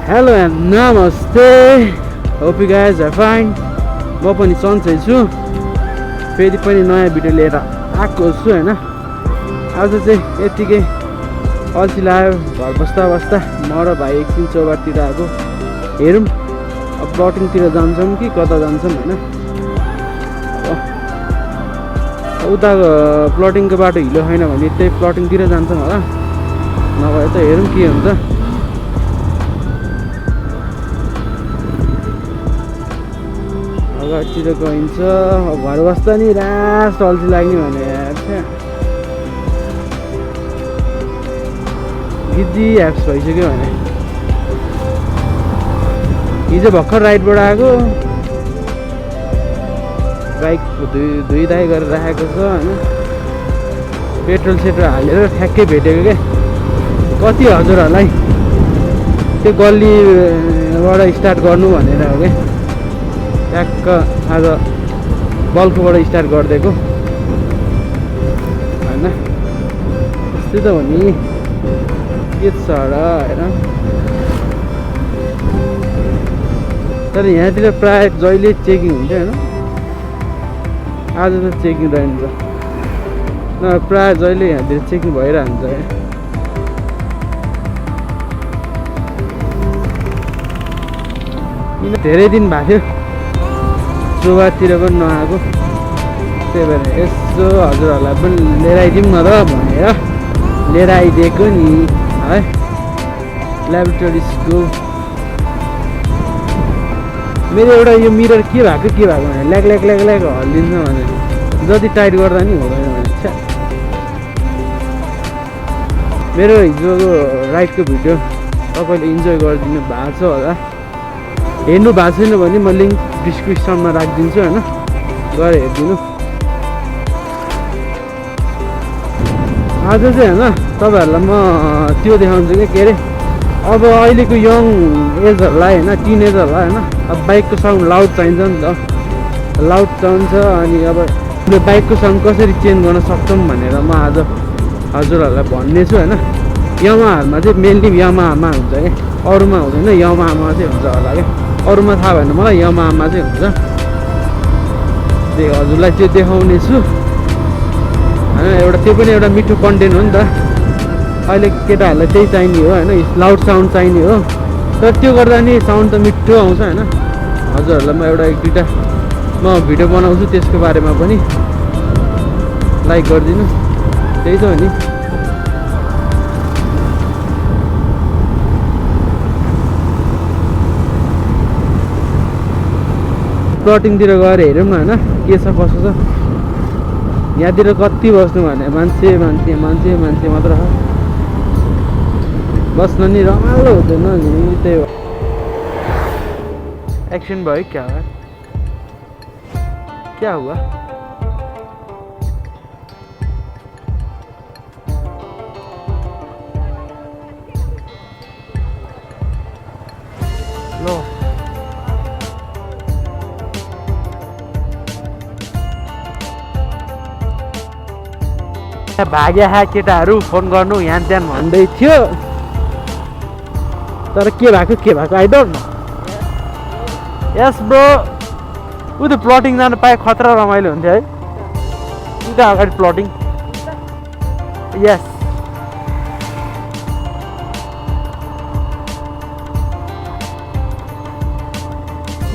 Hello and namaste. Hope you guys are fine. म पनि सन्चै छु. फेरि पनि नयाँ भिडियो लिएर आएको छु हैन. आज चाहिँ यतिकै अल्छी लाग्यो घर बस्दा बस्दा. म र भाइ एकछिन चौबारतिर आएको. हेरौँ अब प्लटिङतिर जान्छौँ कि कता जान्छौँ हैन. उता प्लटिङको बाटो हिलो छैन भने त्यही प्लटिङतिर जान्छौँ होला. नभए त हेरौँ के हुन्छ. अगाडितिर गइन्छ. घर बस्दा नि रास अल्छी लाग्ने भने बिजी ह्याप्स भइसक्यो भने. हिजो भर्खर राइडबाट आएको. बाइक धुइधाइ गरेर राखेको छ हैन. पेट्रोल सेट्रोल हालेर ठ्याक्कै भेटेको क्या. कति हजुरहरूलाई त्यो गल्लीबाट स्टार्ट गर्नु भनेर हो क्या. ट्याक्क आज बल्कबाट स्टार्ट गरिदिएको होइन. त्यस्तै त हो नि. के छ र हेर. तर यहाँतिर प्रायः जहिले चेकिङ हुन्छ होइन. आज त चेकिङ रहन्छ. प्रायः जहिले यहाँतिर चेकिङ भइरहन्छ क्या. किन धेरै दिन भएको थियो चौबारतिर पनि नआएको. त्यही भएर यसो हजुरहरूलाई पनि लिएर आइदिउँ न त भनेर लिएर आइदिएको नि है. ल्याबोरेटोरिजको मेरो एउटा यो मिरर के भएको भने ल्याग ल्याग ल्याग ल्याग हल्लिन्छ भने जति टाइट गर्दा नि हुँदैन भने. मेरो हिजोको राइडको भिडियो तपाईँले इन्जोय गरिदिनु भएको छ होला. हेर्नु भएको छैन भने म लिङ्क डिस्क्रिप्सनमा राखिदिन्छु होइन. गएर हेरिदिनु. आज चाहिँ होइन तपाईँहरूलाई म त्यो देखाउँछु कि के अरे अब अहिलेको यङ एजहरूलाई होइन टिनेजहरूलाई होइन अब बाइकको साउन्ड लाउड चाहिन्छ नि त. लाउड चाहिन्छ. अनि अब यो बाइकको साउन्ड कसरी चेन्ज गर्न सक्छौँ भनेर म आज हजुरहरूलाई भन्ने छु होइन. यामाहामा चाहिँ मेनली यामाहामा हुन्छ क्या. अरूमा हुँदैन. यामाहामा चाहिँ हुन्छ होला क्या. अरूमा थाहा भएन मलाई. यामाहामा चाहिँ हुन्छ. त्यही हजुरलाई त्यो देखाउने छु होइन. एउटा त्यो पनि एउटा मिठो कन्टेन्ट हो नि त. अहिले केटाहरूलाई त्यही चाहिने हो होइन. लाउड साउन्ड चाहिने हो. तर त्यो गर्दा नि साउन्ड त मिठो आउँछ होइन. हजुरहरूलाई म एउटा एक दुईवटा म भिडियो बनाउँछु त्यसको बारेमा पनि लाइक गरिदिनु. त्यही त हो नि. प्लटिङतिर गएर हेरौँ न होइन के छ कसो छ. यहाँतिर कति बस्नु भने मान्छे मान्छे मान्छे मान्छे मात्र हो. बस्न नि रमाइलो हुँदैन नि. त्यही हो. एक्सन भयो क्या हो. क्या हुआ. लो भाग्या केटाहरू फोन गर्नु यहाँ त्यहाँ भन्दै थियो. तर के भएको I don't know. Yes bro. ऊ त्यो प्लटिङ जानु पाए खतरा रमाइलो हुन्थ्यो है. उता अगाडि प्लटिङ. यस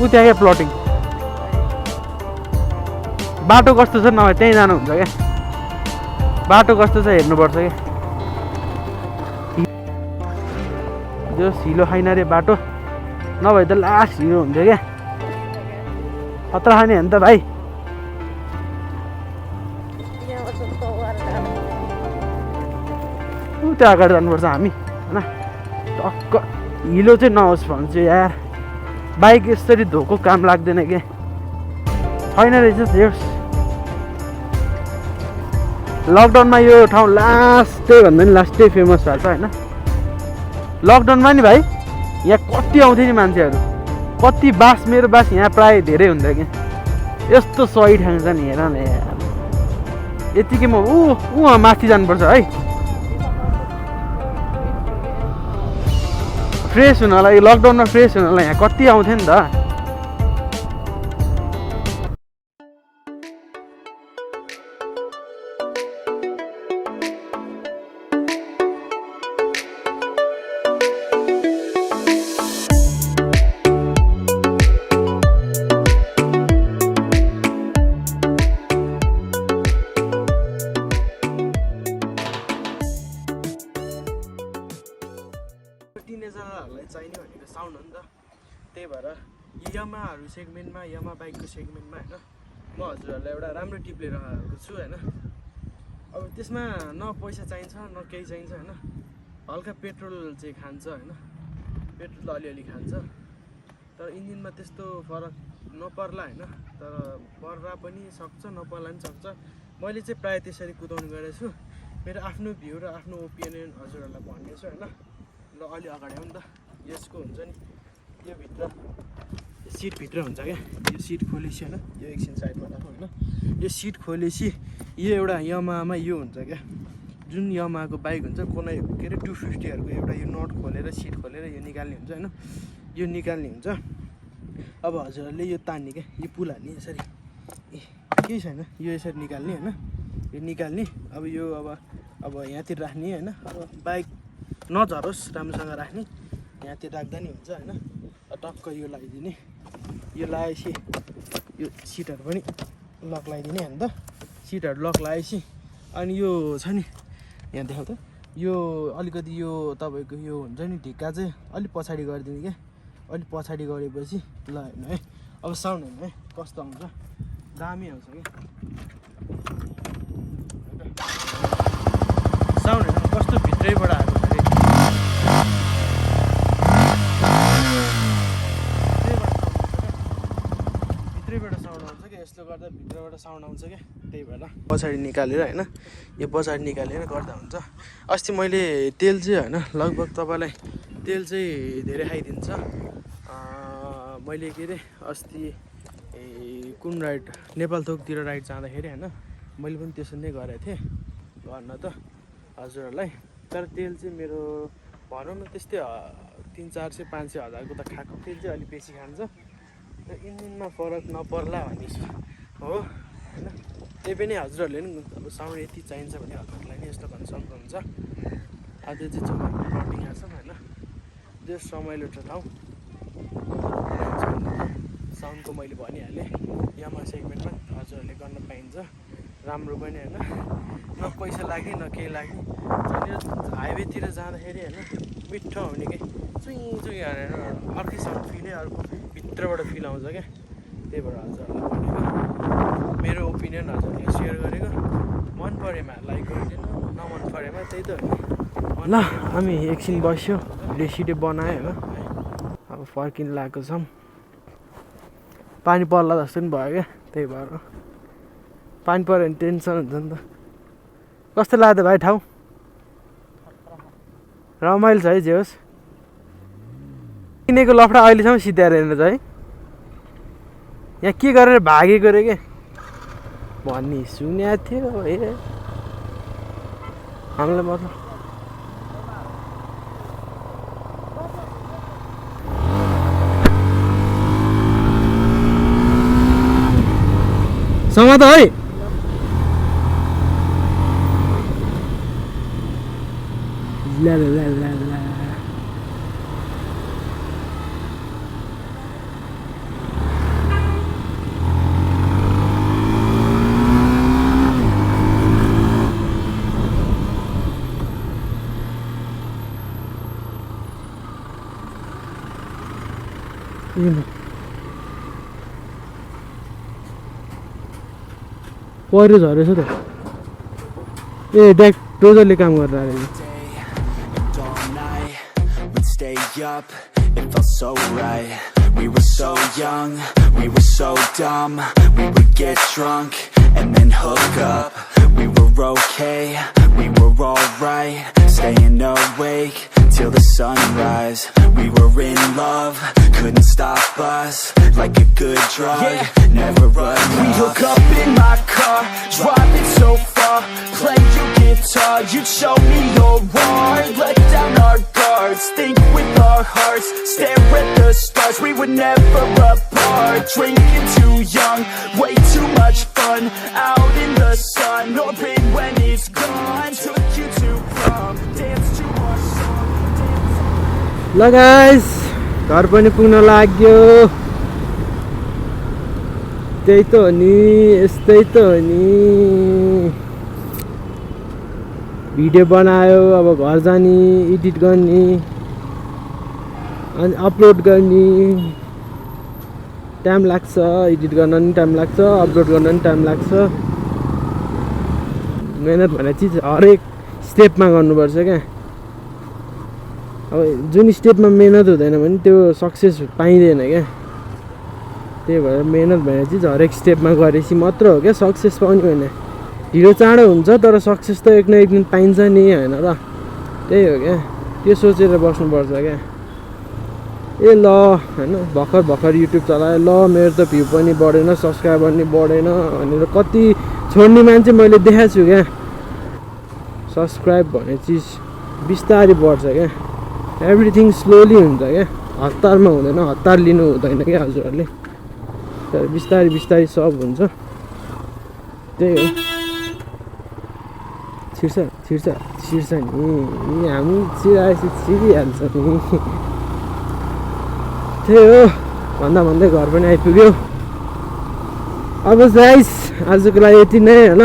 ऊ त्यहाँ क्या प्लटिङ. बाटो कस्तो छ नभए त्यहीँ जानुहुन्छ क्या. बाटो कस्तो छ हेर्नुपर्छ क्या. जो हिलो छैन रे बाटो. नभए त लास्ट हिरो हुन्थ्यो क्या. खतरा खाने हो नि त भाइ. उता अगाडि जानुपर्छ हामी होइन. टक्क हिलो चाहिँ नहोस् भन्छु यार. बाइक यसरी धोको काम लाग्दैन क्या. छैन रहेछ त्यस. लकडाउनमा यो ठाउँ लास्टै भन्दा नि लास्टै फेमस भएको छ होइन. लकडाउनमा नि भाइ यहाँ कति आउँथ्यो नि मान्छेहरू. कति बास मेरो बास यहाँ प्रायः धेरै हुन्थ्यो क्या. यस्तो सही ठाउँ छ नि हेर न यार. यतिकै म माथि जानुपर्छ है. फ्रेस हुनलाई लकडाउनमा फ्रेस हुनलाई यहाँ कति आउँथ्यो नि त। टिनेजरहरूलाई चाहिने भनेको साउन्ड हो नि त, त्यही भएर यामाहरू सेगमेन्टमा, यामा बाइकको सेगमेन्टमा होइन म हजुरहरूलाई एउटा राम्रो टिप लिएर आएको छु होइन। अब त्यसमा न पैसा चाहिन्छ न केही चाहिन्छ होइन, हल्का पेट्रोल चाहिँ खान्छ होइन, पेट्रोल त अलिअलि खान्छ, तर इन्जिनमा त्यस्तो फरक नपर्ला होइन, तर पर्ला पनि सक्छ नपर्ला पनि सक्छ। मैले चाहिँ प्रायः त्यसरी कुदाउने गरेको छु, मेरो आफ्नो भ्यू र आफ्नो ओपिनियन हजुरहरूलाई भन्नेछु होइन। ल अलि अगाडि हो नि त, यसको हुन्छ नि यो भित्र सिटभित्र हुन्छ क्या, यो सिट खोलेपछि होइन, यो एकछिन साइडमा राखौँ होइन, यो सिट खोलेपछि यो एउटा यमाहामा यो हुन्छ क्या, जुन यमाहाको बाइक हुन्छ कुनै के अरे 250हरूको एउटा यो नट खोलेर सिट खोलेर यो निकाल्ने हुन्छ होइन, यो निकाल्ने हुन्छ। अब हजुरहरूले यो तान्ने क्या, यो पुल हाल्ने यसरी, ए केही छैन, यो यसरी निकाल्ने होइन, यो निकाल्ने। अब यो अब यहाँतिर राख्ने होइन, अब बाइक नझरोस् राम्रोसँग राख्ने, यहाँतिर राख्दा नि हुन्छ होइन। टक्क यो लगाइदिने, यो लगाएपछि यो सिटहरू पनि लक लगाइदिने अन्त सिटहरू लक लगाएपछि अनि यो छ नि यहाँ देखाउ त, यो अलिकति यो तपाईँको यो हुन्छ नि ढिक्का चाहिँ अलिक पछाडि गरिदिने क्या, अलिक पछाडि गरेपछि ल हेर्नु है, अब साउन्ड हेर्नु है कस्तो आउँछ, दामी आउँछ क्या साउन्ड हेर्नु कस्तो भित्रैबाट आएको छ अरे, भित्रैबाट साउन्ड आउँछ क्या, यसले गर्दा भित्रबाट साउन्ड आउँछ क्या, त्यही भएर पछाडि निकालेर होइन, यो पछाडि निकालेर गर्दा हुन्छ। अस्ति मैले तेल चाहिँ होइन लगभग तपाईँलाई तेल चाहिँ धेरै खाइदिन्छ। मैले के अरे अस्ति कुन राइड नेपालथोकतिर राइड जाँदाखेरि होइन मैले पनि त्यसरी नै गरेको थिएँ गर्न त हजुरहरूलाई, तर तेल चाहिँ मेरो भनौँ न त्यस्तै 300-400-500 हजारको त खाएको तेल चाहिँ अलिक बेसी खान्छ र इन्जिनमा फरक नपर्ला भन्ने हो होइन। त्यही पनि हजुरहरूले नि अब साउन्ड यति चाहिन्छ भने हजुरहरूलाई नि यस्तो भन्न सक्नुहुन्छ। अझै चाहिँ छेउमा प्लटिङ आएको छ होइन, जस रमाइलो ठाउँ साउन्डको मैले भनिहालेँ, यामा सेगमेन्टमा हजुरहरूले गर्न पाइन्छ, राम्रो पनि होइन, न पैसा लाग्ने न केही लाग्ने, त्यहाँनिर हाइवेतिर जाँदाखेरि होइन मिठो हुने कि चुइँ चुइँ हालेर अर्कै साउन्ड फिलै अर्को भित्रबाट फिल आउँछ क्या, त्यही भएर हजुरहरूलाई भनेको मेरो ओपिनियन हजुरहरूले सेयर गरेको, मन परेमा लाइक गरिदिनु, नमन परेमा त्यही त हो। ल हामी एकछिन बस्यो, रेसिडे बनायो होइन, अब फर्किनु लागेको छौँ, पानी पर्ला जस्तो पनि भयो क्या, त्यही भएर पानी पऱ्यो भने टेन्सन हुन्छ नि त। कस्तो लाग्यो भाइ ठाउँ? रमाइलो छ है, जे होस् किनेको लफडा अहिलेसम्म सिद्ध्याएर हेर्नु है, यहाँ के गरेर भागेको रे के भन्ने सुनेको थियो, ए हामीलाई मतलब समात है ला ला ला ला ला पहिरो झरेछ त, ए ड्याक डोजरले काम गर्दा रहेछ। Stay up, it felt so right. We were so young, we were so dumb. We would get drunk and then hook up. We were okay, we were alright. Staying awake till the sunrise. We were in love, couldn't stop us. Like a good drug, never enough. We hook up in my car, driving so far. Play your guitar, you'd show me your art. Let down our guards, think with our hearts. Stare at the stars, we were never apart. Drinking too young, way too much fun. Out in the sun, orbit when it's gone. Took you to prom, dance to our song. ल guys घर पनि पुग्न लाग्यो त्यही त हो नि यस्तै त हो नि भिडियो बनायो अब घर जाने एडिट गर्ने अनि अपलोड गर्ने टाइम लाग्छ एडिट गर्न पनि टाइम लाग्छ अपलोड गर्न पनि टाइम लाग्छ मेहनत भन्ने चिज हरेक स्टेपमा गर्नुपर्छ क्या अब जुन स्टेपमा मेहनत हुँदैन भने त्यो सक्सेस पाइँदैन क्या त्यही भएर मेहनत भन्ने चिज हरेक स्टेपमा गरेपछि मात्र हो क्या सक्सेस पाउने भने ढिलो चाँडो हुन्छ तर सक्सेस त एक न एक दिन पाइन्छ नि होइन र त्यही हो क्या त्यो सोचेर बस्नुपर्छ क्या ए ल होइन भर्खर युट्युब चलायो ल मेरो त भ्यू पनि बढेन सब्सक्राइबर पनि बढेन भनेर कति छोड्ने मान्छे मैले देखाएको छु क्या सब्सक्राइब भन्ने चिज बिस्तारै बढ्छ क्या एभ्रिथिङ स्लोली हुन्छ क्या हतारमा हुँदैन हतार लिनु हुँदैन क्या हजुरहरूले तर बिस्तारै बिस्तारै सब हुन्छ त्यही हो छिर्छ नि हामी छिराएपछि छिरिहाल्छ नि त्यही हो भन्दै घर पनि आइपुग्यो अब गाइस आजको लागि यति नै होइन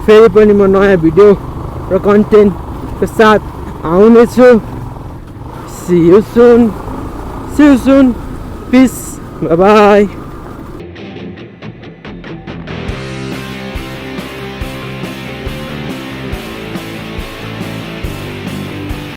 फेरि पनि म नयाँ भिडियो र कन्टेन्टको साथ आउनेछु See you soon. Peace. Bye bye.